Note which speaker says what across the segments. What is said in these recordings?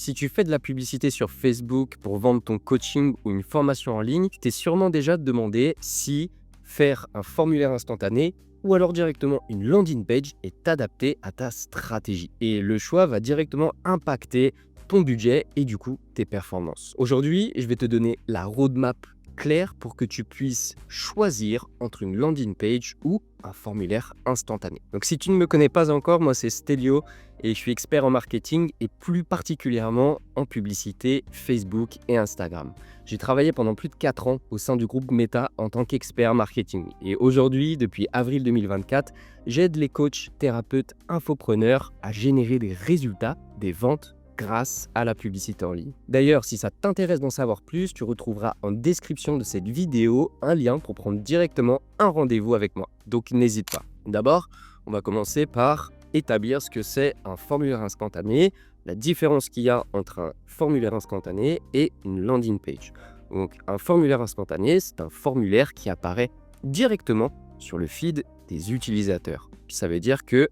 Speaker 1: Si tu fais de la publicité sur Facebook pour vendre ton coaching ou une formation en ligne, tu t'es sûrement déjà demandé si faire un formulaire instantané ou alors directement une landing page est adapté à ta stratégie. Et le choix va directement impacter ton budget et du coup tes performances. Aujourd'hui, je vais te donner la roadmap claire pour que tu puisses choisir entre une landing page ou un formulaire instantané. Donc si tu ne me connais pas encore, moi c'est Stelio et je suis expert en marketing et plus particulièrement en publicité Facebook et Instagram. J'ai travaillé pendant plus de 4 ans au sein du groupe Meta en tant qu'expert marketing. Et aujourd'hui, depuis avril 2024, j'aide les coachs, thérapeutes, infopreneurs à générer des résultats, des ventes grâce à la publicité en ligne. D'ailleurs, si ça t'intéresse d'en savoir plus, tu retrouveras en description de cette vidéo un lien pour prendre directement un rendez-vous avec moi. Donc n'hésite pas. D'abord, on va commencer par établir ce que c'est un formulaire instantané, la différence qu'il y a entre un formulaire instantané et une landing page. Donc un formulaire instantané, c'est un formulaire qui apparaît directement sur le feed des utilisateurs. Ça veut dire que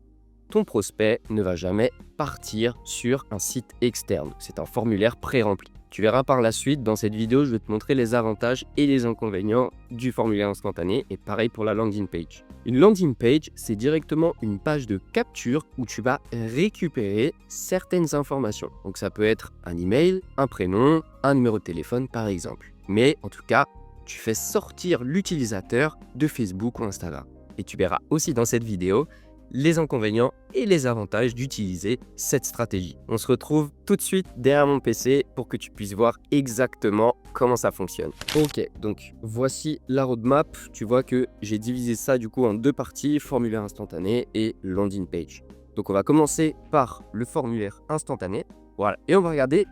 Speaker 1: ton prospect ne va jamais partir sur un site externe. C'est un formulaire pré-rempli. Tu verras par la suite, dans cette vidéo, je vais te montrer les avantages et les inconvénients du formulaire instantané et pareil pour la landing page. Une landing page, c'est directement une page de capture où tu vas récupérer certaines informations. Donc ça peut être un email, un prénom, un numéro de téléphone par exemple. Mais en tout cas, tu fais sortir l'utilisateur de Facebook ou Instagram. Et tu verras aussi dans cette vidéo les inconvénients et les avantages d'utiliser cette stratégie. On se retrouve tout de suite derrière mon PC pour que tu puisses voir exactement comment ça fonctionne. Ok, donc voici la roadmap. Tu vois que j'ai divisé ça du coup en 2 parties, formulaire instantané et landing page. Donc on va commencer par le formulaire instantané. Voilà, et on va regarder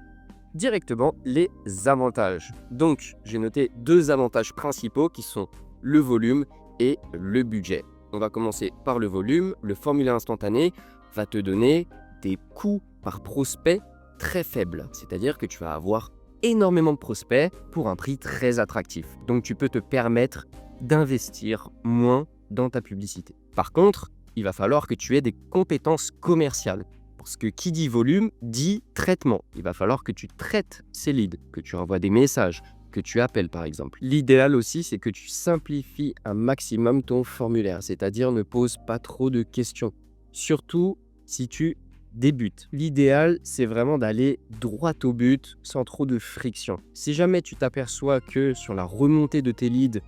Speaker 1: directement les avantages. Donc j'ai noté 2 avantages principaux qui sont le volume et le budget. On va commencer par le volume. Le formulaire instantané va te donner des coûts par prospect très faibles. C'est-à-dire que tu vas avoir énormément de prospects pour un prix très attractif. Donc tu peux te permettre d'investir moins dans ta publicité. Par contre, il va falloir que tu aies des compétences commerciales. Parce que qui dit volume dit traitement. Il va falloir que tu traites ces leads, que tu envoies des messages, que tu appelles par exemple. L'idéal aussi, c'est que tu simplifies un maximum ton formulaire, c'est-à-dire ne pose pas trop de questions, surtout si tu débutes. L'idéal, c'est vraiment d'aller droit au but sans trop de friction. Si jamais tu t'aperçois que sur la remontée de tes leads,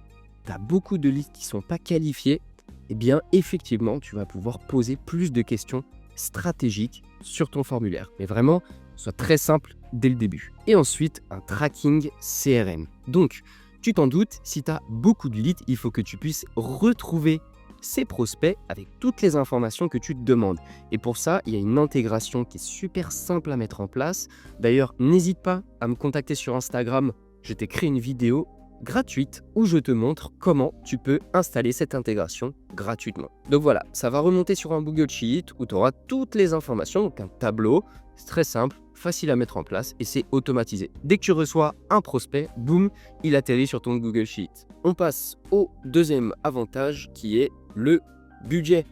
Speaker 1: tu as beaucoup de leads qui ne sont pas qualifiés, eh bien effectivement, tu vas pouvoir poser plus de questions stratégiques sur ton formulaire. Mais vraiment, soit très simple dès le début. Et ensuite, un tracking CRM. Donc, tu t'en doutes, si tu as beaucoup de leads, il faut que tu puisses retrouver ces prospects avec toutes les informations que tu te demandes. Et pour ça, il y a une intégration qui est super simple à mettre en place. D'ailleurs, n'hésite pas à me contacter sur Instagram. Je t'ai créé une vidéo gratuite où je te montre comment tu peux installer cette intégration gratuitement. Donc voilà, ça va remonter sur un Google Sheet où tu auras toutes les informations, donc un tableau. C'est très simple, facile à mettre en place et c'est automatisé. Dès que tu reçois un prospect, boum, il atterrit sur ton Google Sheet. On passe au deuxième avantage qui est le budget.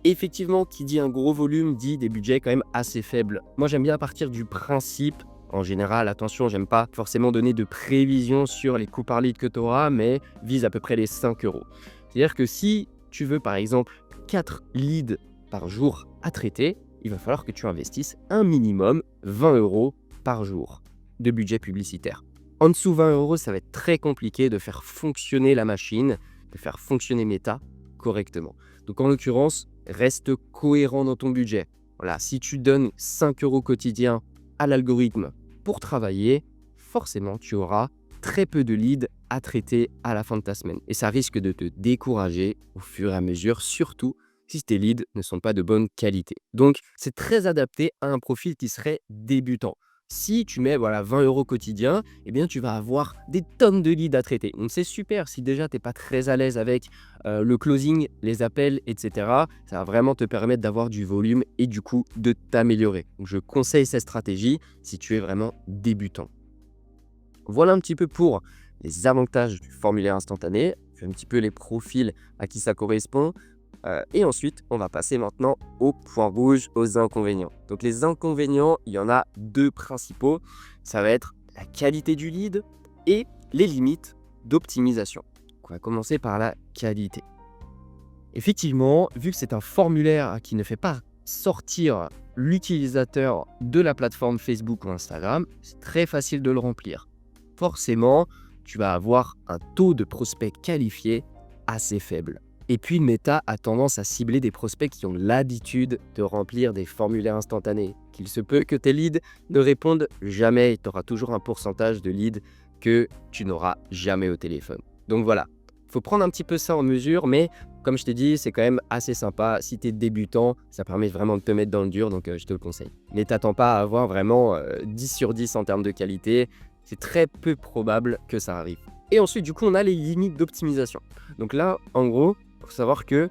Speaker 1: Effectivement, qui dit un gros volume dit des budgets quand même assez faibles. Moi, j'aime bien partir du principe. En général, attention, j'aime pas forcément donner de prévision sur les coûts par lead que tu auras, mais vise à peu près les 5 euros. C'est-à-dire que si tu veux par exemple 4 leads par jour à traiter, il va falloir que tu investisses un minimum 20 euros par jour de budget publicitaire. En dessous 20 euros, ça va être très compliqué de faire fonctionner la machine, de faire fonctionner Meta correctement. Donc en l'occurrence, reste cohérent dans ton budget. Voilà, si tu donnes 5 euros quotidiens à l'algorithme pour travailler, forcément tu auras très peu de leads à traiter à la fin de ta semaine. Et ça risque de te décourager au fur et à mesure, surtout si tes leads ne sont pas de bonne qualité. Donc, c'est très adapté à un profil qui serait débutant. Si tu mets 20 euros quotidiens, eh bien, tu vas avoir des tonnes de leads à traiter. Donc, c'est super si déjà tu n'es pas très à l'aise avec le closing, les appels, etc. Ça va vraiment te permettre d'avoir du volume et du coup de t'améliorer. Donc, je conseille cette stratégie si tu es vraiment débutant. Voilà un petit peu pour les avantages du formulaire instantané, un petit peu les profils à qui ça correspond. Et ensuite, on va passer maintenant au point rouge, aux inconvénients. Donc les inconvénients, il y en a deux principaux. Ça va être la qualité du lead et les limites d'optimisation. On va commencer par la qualité. Effectivement, vu que c'est un formulaire qui ne fait pas sortir l'utilisateur de la plateforme Facebook ou Instagram, c'est très facile de le remplir. Forcément, tu vas avoir un taux de prospects qualifiés assez faible. Et puis, Meta a tendance à cibler des prospects qui ont l'habitude de remplir des formulaires instantanés. Qu'il se peut que tes leads ne répondent jamais et tu auras toujours un pourcentage de leads que tu n'auras jamais au téléphone. Donc voilà, il faut prendre un petit peu ça en mesure, mais comme je t'ai dit, c'est quand même assez sympa. Si tu es débutant, ça permet vraiment de te mettre dans le dur, donc je te le conseille. Mais t'attends pas à avoir vraiment 10 sur 10 en termes de qualité. C'est très peu probable que ça arrive. Et ensuite, du coup, on a les limites d'optimisation. Donc là, en gros, il faut savoir que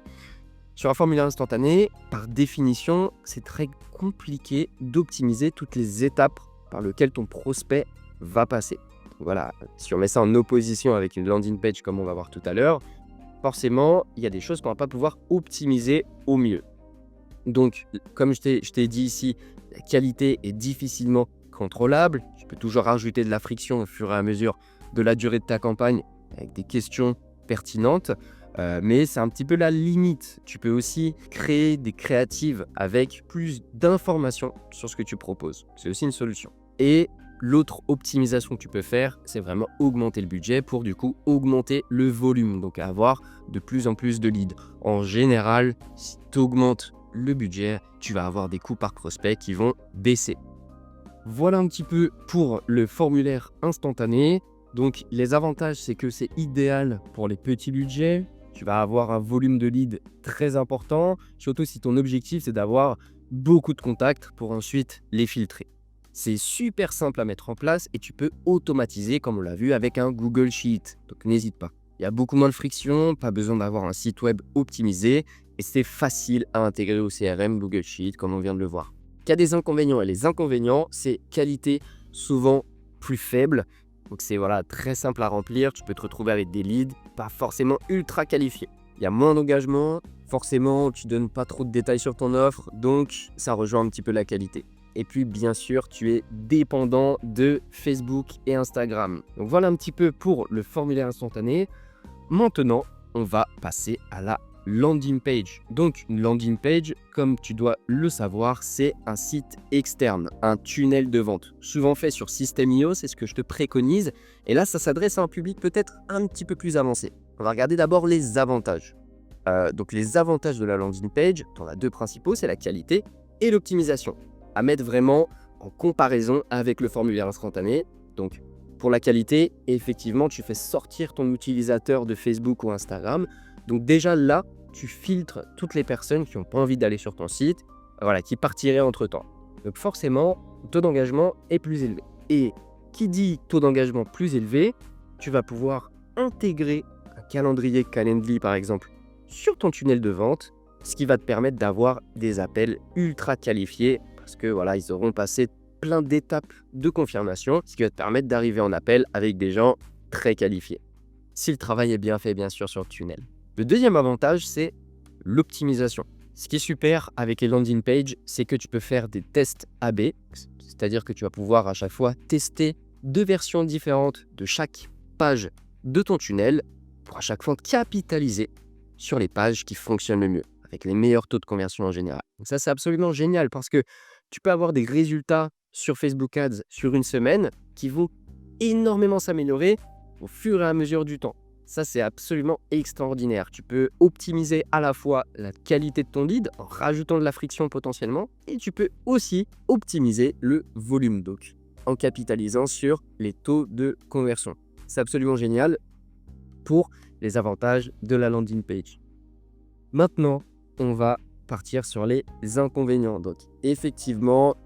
Speaker 1: sur un formulaire instantané, par définition, c'est très compliqué d'optimiser toutes les étapes par lesquelles ton prospect va passer. Voilà, si on met ça en opposition avec une landing page comme on va voir tout à l'heure, forcément, il y a des choses qu'on ne va pas pouvoir optimiser au mieux. Donc, comme je t'ai dit ici, la qualité est difficilement contrôlable. Tu peux toujours rajouter de la friction au fur et à mesure de la durée de ta campagne avec des questions pertinentes. Mais c'est un petit peu la limite. Tu peux aussi créer des créatives avec plus d'informations sur ce que tu proposes. C'est aussi une solution. Et l'autre optimisation que tu peux faire, c'est vraiment augmenter le budget pour du coup augmenter le volume, donc avoir de plus en plus de leads. En général, si tu augmentes le budget, tu vas avoir des coûts par prospect qui vont baisser. Voilà un petit peu pour le formulaire instantané. Donc les avantages, c'est que c'est idéal pour les petits budgets. Tu vas avoir un volume de leads très important, surtout si ton objectif c'est d'avoir beaucoup de contacts pour ensuite les filtrer. C'est super simple à mettre en place et tu peux automatiser comme on l'a vu avec un Google Sheet. Donc n'hésite pas. Il y a beaucoup moins de friction, pas besoin d'avoir un site web optimisé et c'est facile à intégrer au CRM Google Sheet comme on vient de le voir. Il y a des inconvénients et les inconvénients, c'est qualité souvent plus faible. Donc c'est très simple à remplir, tu peux te retrouver avec des leads pas forcément ultra qualifiés. Il y a moins d'engagement, forcément tu donnes pas trop de détails sur ton offre, donc ça rejoint un petit peu la qualité. Et puis bien sûr, tu es dépendant de Facebook et Instagram. Donc voilà un petit peu pour le formulaire instantané. Maintenant, on va passer à la landing page. Donc une landing page, comme tu dois le savoir, c'est un site externe, un tunnel de vente. Souvent fait sur System.io, c'est ce que je te préconise. Et là, ça s'adresse à un public peut-être un petit peu plus avancé. On va regarder d'abord les avantages. Donc les avantages de la landing page, tu en as deux principaux, c'est la qualité et l'optimisation. À mettre vraiment en comparaison avec le formulaire instantané. Donc pour la qualité, effectivement, tu fais sortir ton utilisateur de Facebook ou Instagram. Donc déjà là, tu filtres toutes les personnes qui n'ont pas envie d'aller sur ton site, qui partiraient entre-temps. Donc forcément, le taux d'engagement est plus élevé. Et qui dit taux d'engagement plus élevé, tu vas pouvoir intégrer un calendrier Calendly par exemple sur ton tunnel de vente, ce qui va te permettre d'avoir des appels ultra qualifiés parce que ils auront passé plein d'étapes de confirmation, ce qui va te permettre d'arriver en appel avec des gens très qualifiés. Si le travail est bien fait, bien sûr, sur le tunnel. Le deuxième avantage, c'est l'optimisation. Ce qui est super avec les landing pages, c'est que tu peux faire des tests AB, c'est-à-dire que tu vas pouvoir à chaque fois tester deux versions différentes de chaque page de ton tunnel pour à chaque fois capitaliser sur les pages qui fonctionnent le mieux, avec les meilleurs taux de conversion en général. Donc ça, c'est absolument génial parce que tu peux avoir des résultats sur Facebook Ads sur une semaine qui vont énormément s'améliorer au fur et à mesure du temps. Ça, c'est absolument extraordinaire. Tu peux optimiser à la fois la qualité de ton lead en rajoutant de la friction potentiellement et tu peux aussi optimiser le volume, donc en capitalisant sur les taux de conversion. C'est absolument génial pour les avantages de la landing page. Maintenant, on va partir sur les inconvénients. Donc effectivement,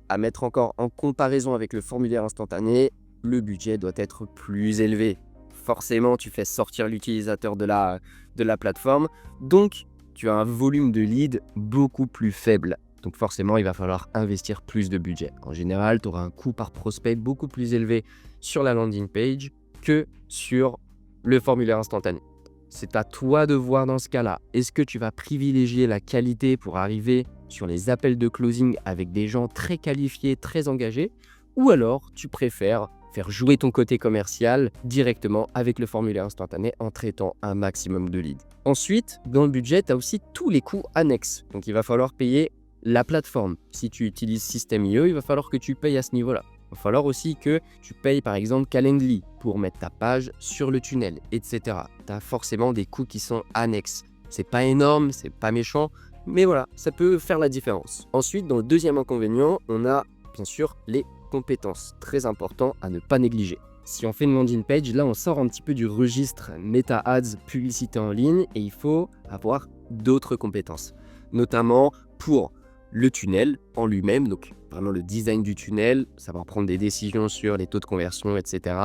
Speaker 1: à mettre encore en comparaison avec le formulaire instantané, le budget doit être plus élevé. Forcément, tu fais sortir l'utilisateur de la plateforme, donc tu as un volume de leads beaucoup plus faible. Donc forcément, il va falloir investir plus de budget. En général, tu auras un coût par prospect beaucoup plus élevé sur la landing page que sur le formulaire instantané. c'est à toi de voir dans ce cas-là. Est-ce que tu vas privilégier la qualité pour arriver sur les appels de closing avec des gens très qualifiés, très engagés, ou alors tu préfères faire jouer ton côté commercial directement avec le formulaire instantané en traitant un maximum de leads. Ensuite, dans le budget, tu as aussi tous les coûts annexes. Donc, il va falloir payer la plateforme. Si tu utilises System.io, il va falloir que tu payes à ce niveau-là. Il va falloir aussi que tu payes par exemple Calendly pour mettre ta page sur le tunnel, etc. Tu as forcément des coûts qui sont annexes. C'est pas énorme, c'est pas méchant, mais voilà, ça peut faire la différence. Ensuite, dans le deuxième inconvénient, on a bien sûr les compétences. Très important à ne pas négliger. Si on fait une landing page, là on sort un petit peu du registre Meta Ads publicité en ligne et il faut avoir d'autres compétences, notamment pour le tunnel en lui-même, donc vraiment le design du tunnel, savoir prendre des décisions sur les taux de conversion, etc.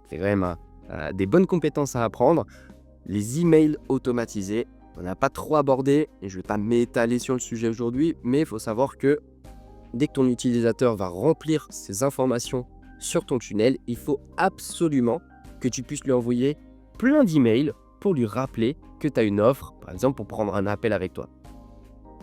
Speaker 1: C'est quand même des bonnes compétences à apprendre. Les emails automatisés, on n'a pas trop abordé et je ne vais pas m'étaler sur le sujet aujourd'hui, mais il faut savoir que dès que ton utilisateur va remplir ses informations sur ton tunnel, il faut absolument que tu puisses lui envoyer plein d'emails pour lui rappeler que tu as une offre, par exemple pour prendre un appel avec toi.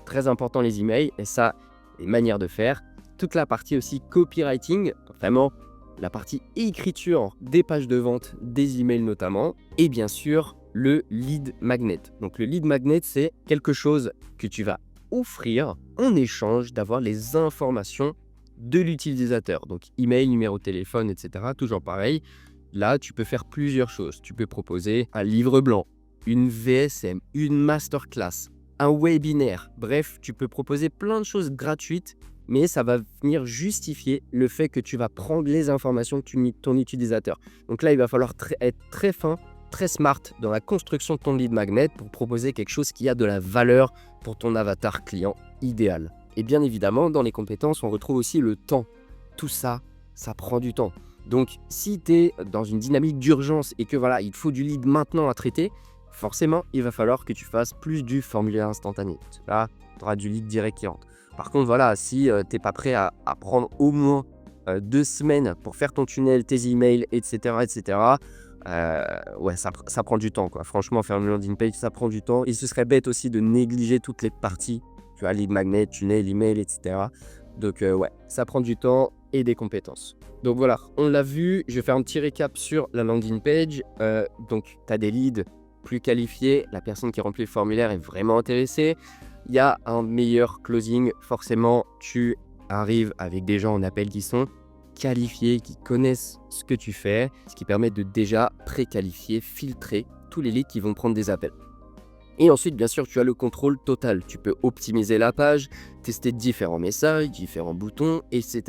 Speaker 1: Très important les emails, et ça, les manières de faire. Toute la partie aussi copywriting, vraiment la partie écriture des pages de vente, des emails notamment, et bien sûr le lead magnet. Donc le lead magnet, c'est quelque chose que tu vas offrir en échange d'avoir les informations de l'utilisateur. Donc email, numéro de téléphone, etc. Toujours pareil. Là, tu peux faire plusieurs choses. Tu peux proposer un livre blanc, une VSM, une masterclass, un webinaire. Bref, tu peux proposer plein de choses gratuites, mais ça va venir justifier le fait que tu vas prendre les informations de ton utilisateur. Donc là, il va falloir être très fin, très smart dans la construction de ton lead magnet pour proposer quelque chose qui a de la valeur pour ton avatar client idéal. Et bien évidemment, dans les compétences, on retrouve aussi le temps. Tout ça, ça prend du temps. Donc, si tu es dans une dynamique d'urgence et que voilà, il te faut du lead maintenant à traiter, forcément, il va falloir que tu fasses plus du formulaire instantané. Là, tu auras du lead direct qui rentre. Par contre, voilà, si tu n'es pas prêt à prendre au moins 2 semaines pour faire ton tunnel, tes emails, etc., ouais, ça prend du temps, quoi. Franchement, faire une landing page, ça prend du temps. Et ce serait bête aussi de négliger toutes les parties. Tu vois, lead magnet, tunnel, email, etc. Donc, ouais, ça prend du temps et des compétences. Donc voilà, on l'a vu. Je vais faire un petit récap sur la landing page. Donc, tu as des leads plus qualifiés. La personne qui remplit le formulaire est vraiment intéressée. Il y a un meilleur closing. Forcément, tu arrives avec des gens en appel qui sont qualifiés, qui connaissent ce que tu fais, ce qui permet de déjà préqualifier, filtrer tous les leads qui vont prendre des appels. Et ensuite, bien sûr, tu as le contrôle total. Tu peux optimiser la page, tester différents messages, différents boutons, etc.,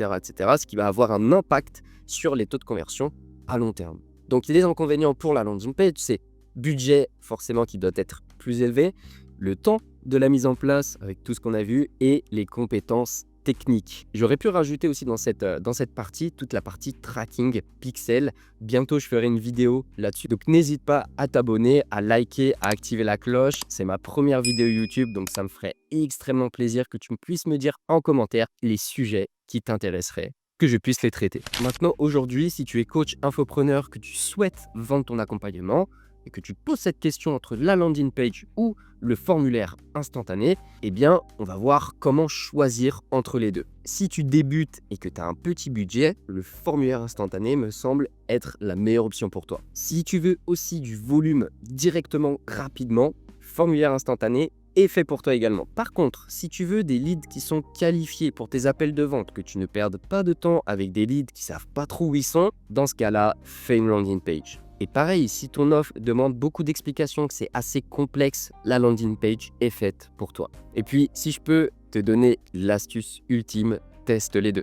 Speaker 1: ce qui va avoir un impact sur les taux de conversion à long terme. Donc, les inconvénients pour la landing page, c'est budget forcément qui doit être plus élevé, le temps de la mise en place avec tout ce qu'on a vu et les compétences technique. J'aurais pu rajouter aussi dans cette partie toute la partie tracking pixel. Bientôt, je ferai une vidéo là-dessus. Donc, n'hésite pas à t'abonner, à liker, à activer la cloche. C'est ma première vidéo YouTube, donc ça me ferait extrêmement plaisir que tu puisses me dire en commentaire les sujets qui t'intéresseraient, que je puisse les traiter. Maintenant, aujourd'hui, si tu es coach infopreneur, que tu souhaites vendre ton accompagnement et que tu poses cette question entre la landing page ou le formulaire instantané, eh bien, on va voir comment choisir entre les deux. Si tu débutes et que tu as un petit budget, le formulaire instantané me semble être la meilleure option pour toi. Si tu veux aussi du volume directement, rapidement, formulaire instantané est fait pour toi également. Par contre, si tu veux des leads qui sont qualifiés pour tes appels de vente, que tu ne perdes pas de temps avec des leads qui savent pas trop où ils sont, dans ce cas-là, fais une landing page. Et pareil, si ton offre demande beaucoup d'explications, que c'est assez complexe, la landing page est faite pour toi. Et puis, si je peux te donner l'astuce ultime, teste les deux.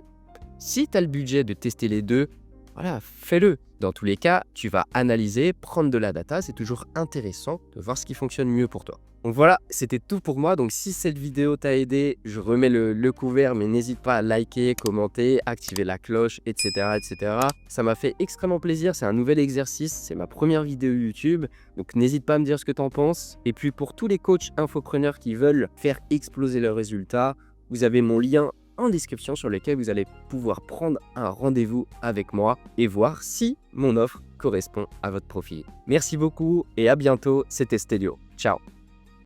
Speaker 1: Si tu as le budget de tester les deux, voilà, fais-le. Dans tous les cas, tu vas analyser, prendre de la data. C'est toujours intéressant de voir ce qui fonctionne mieux pour toi. Donc voilà, c'était tout pour moi. Donc si cette vidéo t'a aidé, je remets le couvert, mais n'hésite pas à liker, commenter, activer la cloche, etc. Ça m'a fait extrêmement plaisir. C'est un nouvel exercice. C'est ma première vidéo YouTube. Donc n'hésite pas à me dire ce que tu en penses. Et puis pour tous les coachs infopreneurs qui veulent faire exploser leurs résultats, vous avez mon lien en description sur lesquels vous allez pouvoir prendre un rendez-vous avec moi et voir si mon offre correspond à votre profil. Merci beaucoup et à bientôt, c'était Stelio. Ciao.